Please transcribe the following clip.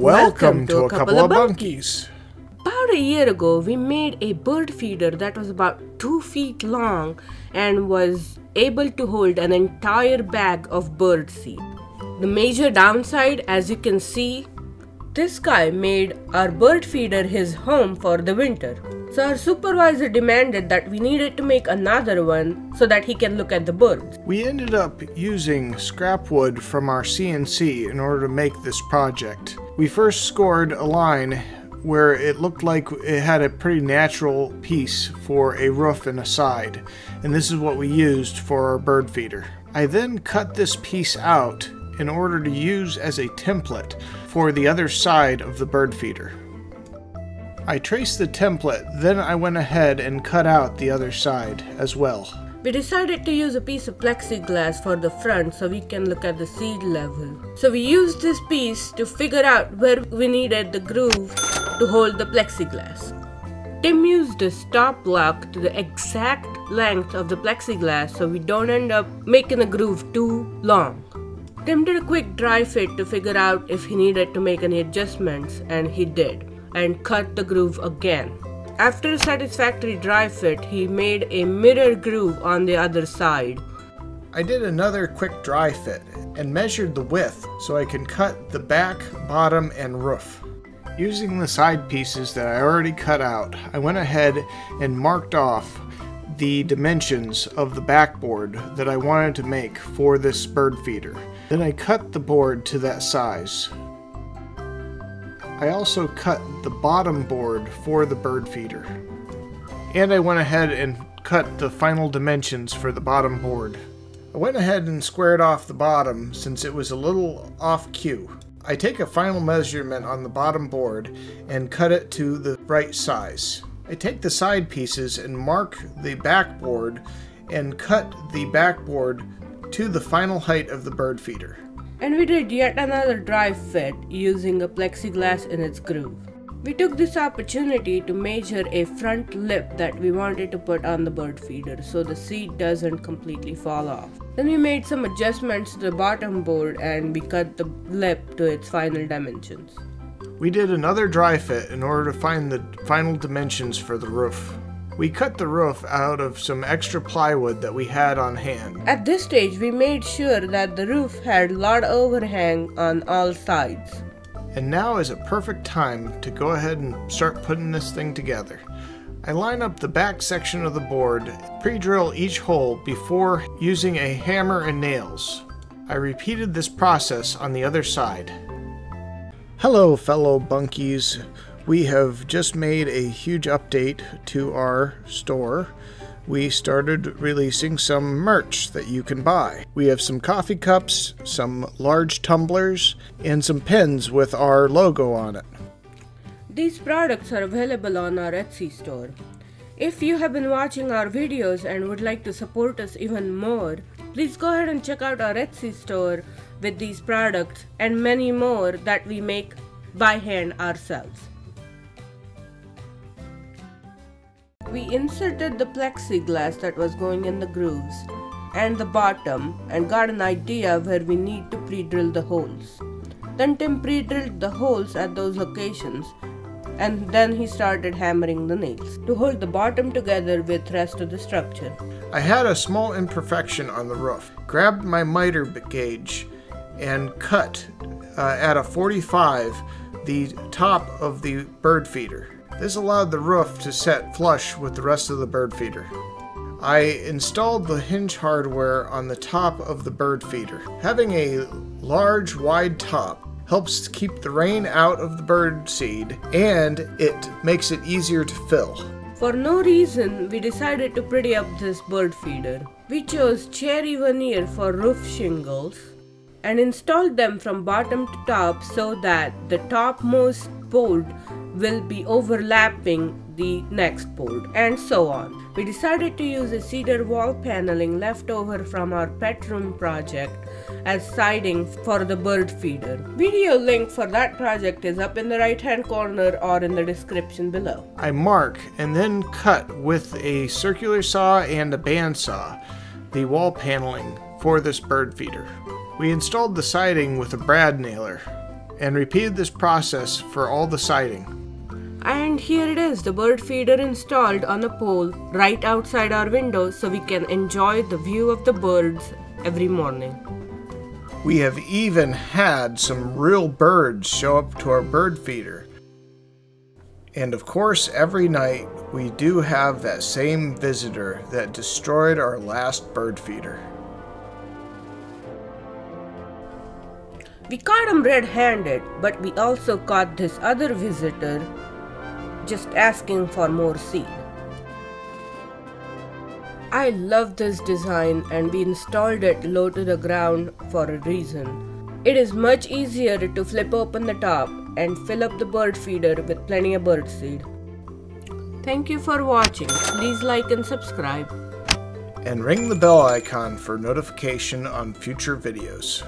Welcome to a couple of bunkies. About a year ago, we made a bird feeder that was about 2 feet long and was able to hold an entire bag of bird seed. The major downside, as you can see, this guy made our bird feeder his home for the winter. So our supervisor demanded that we needed to make another one so that he can look at the birds. We ended up using scrap wood from our CNC in order to make this project. We first scored a line where it looked like it had a pretty natural piece for a roof and a side, and this is what we used for our bird feeder. I then cut this piece out in order to use as a template for the other side of the bird feeder. I traced the template, then I went ahead and cut out the other side as well. We decided to use a piece of plexiglass for the front so we can look at the seed level. So we used this piece to figure out where we needed the groove to hold the plexiglass. Tim used a stop block to the exact length of the plexiglass so we don't end up making the groove too long. Tim did a quick dry fit to figure out if he needed to make any adjustments, and he did, and cut the groove again. After a satisfactory dry fit, he made a mirror groove on the other side. I did another quick dry fit and measured the width so I can cut the back, bottom, and roof. Using the side pieces that I already cut out, I went ahead and marked off the dimensions of the backboard that I wanted to make for this bird feeder. Then I cut the board to that size. I also cut the bottom board for the bird feeder. And I went ahead and cut the final dimensions for the bottom board. I went ahead and squared off the bottom since it was a little off cue. I take a final measurement on the bottom board and cut it to the right size. I take the side pieces and mark the backboard and cut the backboard to the final height of the bird feeder. And we did yet another dry fit using a plexiglass in its groove. We took this opportunity to measure a front lip that we wanted to put on the bird feeder so the seed doesn't completely fall off. Then we made some adjustments to the bottom board and we cut the lip to its final dimensions. We did another dry fit in order to find the final dimensions for the roof. We cut the roof out of some extra plywood that we had on hand. At this stage, we made sure that the roof had a lot of overhang on all sides. And now is a perfect time to go ahead and start putting this thing together. I line up the back section of the board, pre-drill each hole before using a hammer and nails. I repeated this process on the other side. Hello fellow bunkies. We have just made a huge update to our store. We started releasing some merch that you can buy. We have some coffee cups, some large tumblers, and some pins with our logo on it. These products are available on our Etsy store. If you have been watching our videos and would like to support us even more, please go ahead and check out our Etsy store with these products and many more that we make by hand ourselves. We inserted the plexiglass that was going in the grooves and the bottom and got an idea where we need to pre-drill the holes. Then Tim pre-drilled the holes at those locations and then he started hammering the nails to hold the bottom together with the rest of the structure. I had a small imperfection on the roof. Grabbed my miter gauge and cut at a 45 the top of the bird feeder. This allowed the roof to set flush with the rest of the bird feeder. I installed the hinge hardware on the top of the bird feeder. Having a large, wide top helps keep the rain out of the bird seed, and it makes it easier to fill. For no reason, we decided to pretty up this bird feeder. We chose cherry veneer for roof shingles and installed them from bottom to top so that the topmost board will be overlapping the next board, and so on. We decided to use a cedar wall paneling left over from our pet room project as siding for the bird feeder. Video link for that project is up in the right hand corner or in the description below. I mark and then cut with a circular saw and a bandsaw the wall paneling for this bird feeder. We installed the siding with a brad nailer and repeated this process for all the siding. And here it is, the bird feeder installed on a pole right outside our window so we can enjoy the view of the birds every morning. We have even had some real birds show up to our bird feeder. And of course, every night we do have that same visitor that destroyed our last bird feeder. We caught him red-handed, but we also caught this other visitor just asking for more seed. I love this design and we installed it low to the ground for a reason. It is much easier to flip open the top and fill up the bird feeder with plenty of bird seed. Thank you for watching. Please like and subscribe. And ring the bell icon for notification on future videos.